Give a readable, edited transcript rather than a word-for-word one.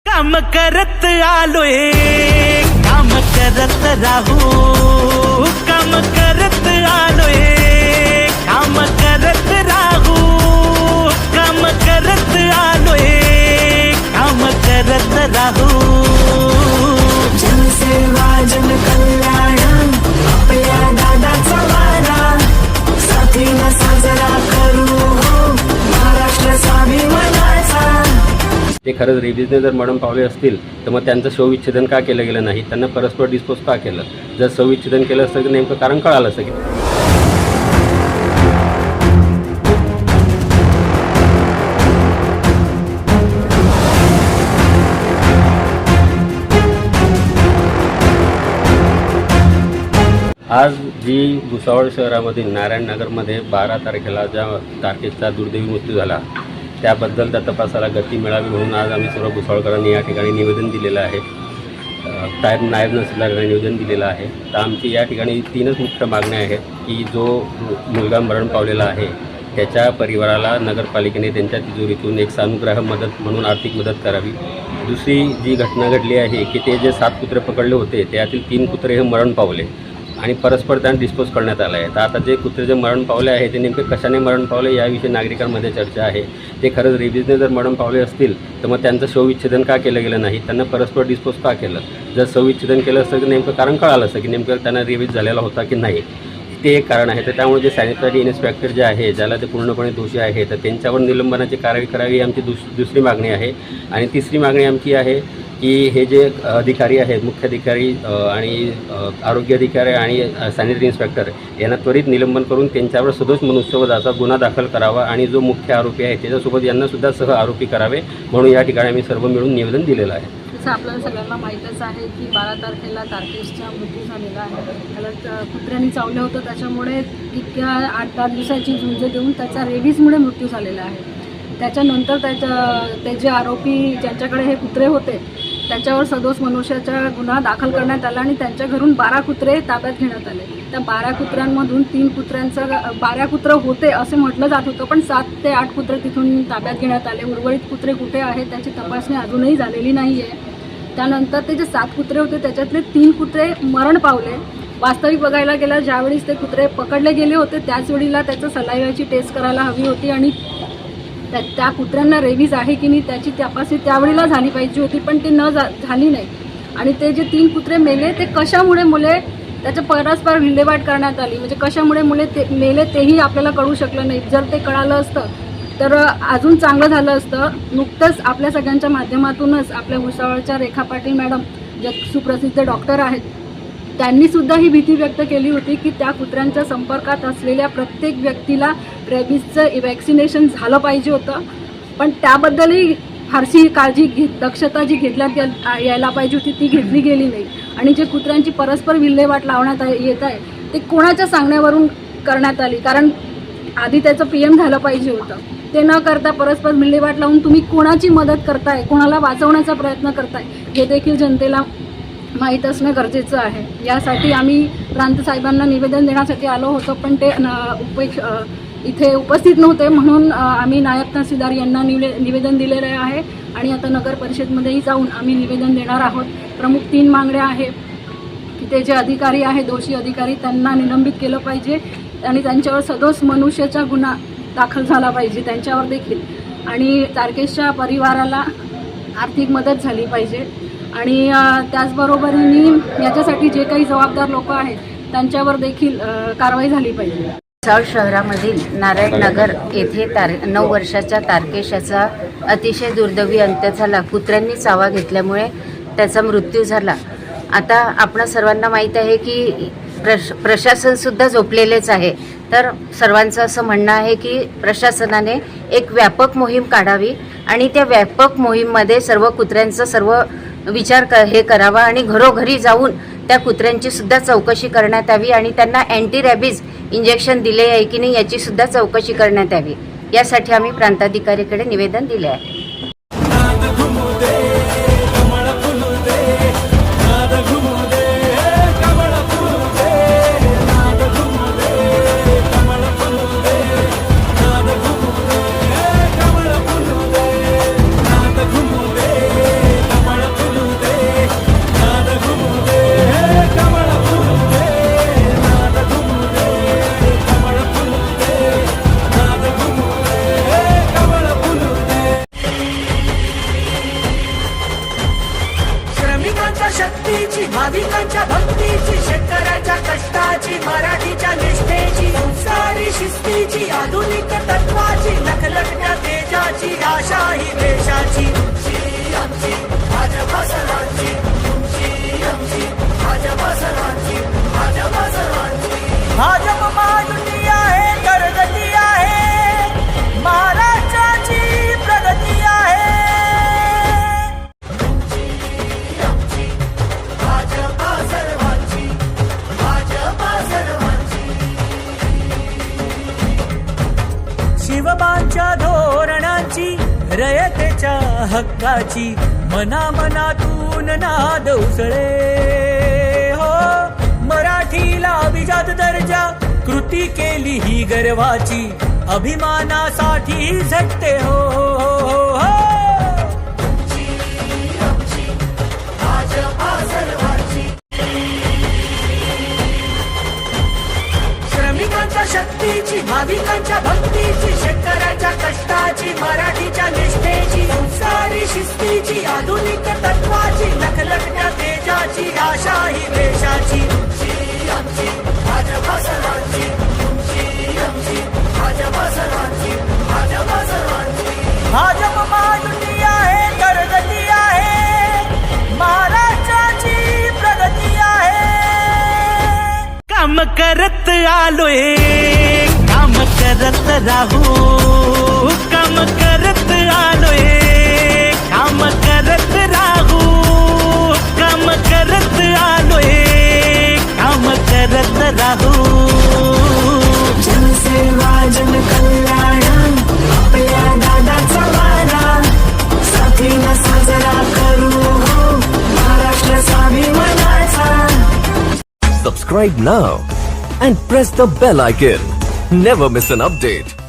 काम करत आलोय, काम करत राहू, काम करत आलोय, काम करत राहू, काम करत आलोय, काम करत राहू. जनसेवा जन कल्याण आपल्या दादाचा वारा, साथीला साजरा करू महाराष्ट्र स्वाभिमानाचा. ते खरंच रेबीजने जर मरण पावले असतील तर मग त्यांचं शवविच्छेदन का केलं गेलं नाही, त्यांना परस्पर डिस्पोज का केलं. जर शवविच्छेदन केलं असतं तर नेमकं कारण कळालं असतं की. आज जी भुसावळ शहरामधील नारायणनगरमध्ये 12 तारखेला ज्या तारखेचा दुर्दैवी मृत्यू झाला त्याबद्दल त्या तपासाला गती मिळावी म्हणून आज आम्ही सर्व भुसावळकरांनी या ठिकाणी निवेदन दिलेलं आहे. नायब तहसीलदारांनी निवेदन दिलेलं आहे. तर आमची या ठिकाणी 3च मुख्य मागण्या आहेत की जो मुलगा मरण पावलेला आहे त्याच्या परिवाराला नगरपालिकेने त्यांच्या तिजोरीतून एक सानुग्रह मदत म्हणून आर्थिक मदत करावी. दुसरी जी घटना घडली आहे की ते जे 7 कुत्रे पकडले होते त्यातील 3 कुत्रे हे मरण पावले आणि परस्पर त्यांना डिस्पोज करण्यात आलं आहे. तर आता जे कुत्रे जे मरण पावले आहे ते नेमके कशाने मरण पावले याविषयी नागरिकांमध्ये चर्चा आहे. ते खरंच रेबीजने जर मरण पावले असतील तर मग त्यांचं शवविच्छेदन का केलं गेलं नाही, त्यांना परस्पर डिस्पोज का केलं. जर शवविच्छेदन केलं असतं तर नेमकं कारण कळालं असतं की नेमकं त्यांना रेबीज झालेला होता की नाही. ते एक कारण आहे. तर त्यामुळे जे सॅनिटरी इन्स्पेक्टर जे आहे ज्याला ते पूर्णपणे दोषी आहे तर त्यांच्यावर निलंबनाची कारवाई करावी ही आमची दुसरी मागणी आहे. आणि तिसरी मागणी आमची आहे की हे जे अधिकारी आहेत मुख्य अधिकारी आणि आरोग्य अधिकारी आणि सॅनिटरी इन्स्पेक्टर यांना त्वरित निलंबन करून त्यांच्यावर सदोष मनुष्यवधाचा गुन्हा दाखल करावा आणि जो मुख्य आरोपी आहे त्याच्यासोबत यांनासुद्धा सह आरोपी करावे म्हणून या ठिकाणी आम्ही सर्व मिळून निवेदन दिलेलं आहे. जसं आपल्याला सगळ्यांना माहीतच आहे की 12 तारखेला तारकेशचा मृत्यू झालेला आहे. त्याला कुत्र्यांनी चावलं होतं, त्याच्यामुळे इतक्या 8-10 दिवसाची झुंज देऊन त्याचा रेबीजमुळे मृत्यू झालेला आहे. त्याच्यानंतर ते जे आरोपी ज्यांच्याकडे हे कुत्रे होते त्यांच्यावर सदोष मनुष्याचा गुन्हा दाखल करण्यात आला आणि त्यांच्या घरून 12 कुत्रे ताब्यात घेण्यात आले. त्या 12 कुत्र्यांमधून 3 कुत्र्यांचं 12 कुत्रे होते असे म्हटलं जात होतं, पण 7 ते 8 कुत्रे तिथून ताब्यात घेण्यात आले. उर्वरित कुत्रे कुठे आहेत त्याची तपासणी अजूनही झालेली नाही आहे. त्यानंतर ते जे 7 कुत्रे होते त्याच्यातले 3 कुत्रे मरण पावले. वास्तविक बघायला गेलं ज्यावेळेस ते कुत्रे पकडले गेले होते त्याच वेळेला त्याचं सलाईवाची टेस्ट करायला हवी होती आणि त्या कुत्र्यांना रेबीज आहे की नाही त्याची तपासणी त्यावेळेला झाली पाहिजे होती, पण ते झाली नाही. आणि ते जे 3 कुत्रे मेले ते कशामुळे मुले त्याच्या परस्पर विल्हेवाट करण्यात आली, म्हणजे कशामुळे मुले ते मेले तेही आपल्याला कळू शकलं नाही. जर ते कळालं असतं तर अजून चांगलं झालं असतं. नुकतंच आपल्या सगळ्यांच्या माध्यमातूनच आपल्या भुसावळच्या रेखा पाटील मॅडम ज्या सुप्रसिद्ध डॉक्टर आहेत त्यांनीसुद्धा ही भीती व्यक्त केली होती की त्या कुत्र्यांच्या संपर्कात असलेल्या प्रत्येक व्यक्तीला रेबीजचं वॅक्सिनेशन झालं पाहिजे होतं, पण त्याबद्दलही फारशी दक्षता जी घेतल्यात यायला पाहिजे होती ती घेतली गेली नाही. आणि जे कुत्र्यांची परस्पर विल्हेवाट लावण्यात येत आहे ते कोणाच्या सांगण्यावरून करण्यात आली, कारण आधी त्याचं PM झालं पाहिजे होतं. ते न करता परस्पर विल्हेवाट लावून तुम्ही कोणाची मदत करताय, कोणाला वाचवण्याचा प्रयत्न करताय हे देखील जनतेला माहीत असणं गरजेचं आहे. यासाठी आम्ही प्रांत साहेबांना निवेदन देण्यासाठी आलो होतो, पण ते इथे उपस्थित नव्हते म्हणून आम्ही नायब तहसीलदार यांना निवेदन दिलेलं आहे आणि आता नगर परिषदमध्येही जाऊन आम्ही निवेदन देणार आहोत. प्रमुख 3 मागण्या आहेत की ते जे अधिकारी आहे दोषी अधिकारी त्यांना निलंबित केलं पाहिजे आणि त्यांच्यावर सदोष मनुष्याचा गुन्हा दाखल झाला पाहिजे त्यांच्यावर देखील, आणि तारकेशच्या परिवाराला आर्थिक मदत झाली पाहिजे आणि त्याचबरोबरीने याच्यासाठी जे काही जबाबदार लोक आहेत त्यांच्यावर देखील कारवाई झाली पाहिजे. भुसावळ शहरामधील नारायणनगर येथे 9 वर्षाच्या तारकेशाचा अतिशय दुर्दैवी अंत झाला. कुत्र्यांनी चावा घेतल्यामुळे त्याचा मृत्यू झाला. आता आपण सर्वांना माहीत आहे की प्रशासनसुद्धा झोपलेलेच आहे. तर सर्वांचं असं म्हणणं आहे की प्रशासनाने एक व्यापक मोहीम काढावी आणि त्या व्यापक मोहीममध्ये सर्व कुत्र्यांचं सर्व विचार करावा आणि घरोघरी जाऊन त्या कुत्र्यांची सुद्धा चौकशी करण्यात यावी आणि त्यांना अँटी रॅबीज इंजेक्शन दिले आहे की नाही याची सुद्धा चौकशी करण्यात यावी. यासाठी आम्ही प्रांताधिकारीकडे निवेदन दिले आहे. शक्तीची, भाविकांच्या भक्तीची, शेतकऱ्याच्या कष्टाची, मराठीच्या निष्ठेची, संस्कारी शिस्तीची, आधुनिक तत्वाची, लखलखत्या तेजाची, आशा ही देशाची. तुमची आमची भाजपा सर्वांची, तुमची आमची भाजपा सर्वांची, भाजपा सर्वांची. भाजप महायुती आहे, प्रगती आहे, महाराष्ट्राची प्रगती आहे. भाजपा सर्वांची, भाजपा सर्वांची. शिवबांच्या धोरणांची, रयतेच्या हक्काची, मनामनातून नाद उसळे हो. मराठीला अभिजात दर्जा, कृती केली ही गर्वाची, अभिमानासाठी झटते हो, हो, हो. भाजपा सर्वांची. श्रमिकांच्या शक्तीची, भाविकांच्या भक्तीची, शेतकऱ्याच्या कष्टाची, मराठीच्या निष्ठेची, संस्कारी शिस्तीची, आधुनिक तत्वाची, लखलखत्या तेजाची, आशा ही देशाची. तुमची आमची भाजपा सर्वांची, तुमची आमची भाजपा सर्वांची, भाजपा सर्वांची. भाजप महायुती आहे, प्रगती आहे, महाराष्ट्राची प्रगती आहे. काम करत आलोय, काम करत राहू, काम करत आलोय, काम करत राहू, काम करत आलोय, काम करत राहू. जनसेवा जनकल्याण आपल्या दादाचा वारा, साथीनं साजरा करू हो Maharashtra स्वाभिमानाचा. Subscribe now and press the bell icon. Never miss an update.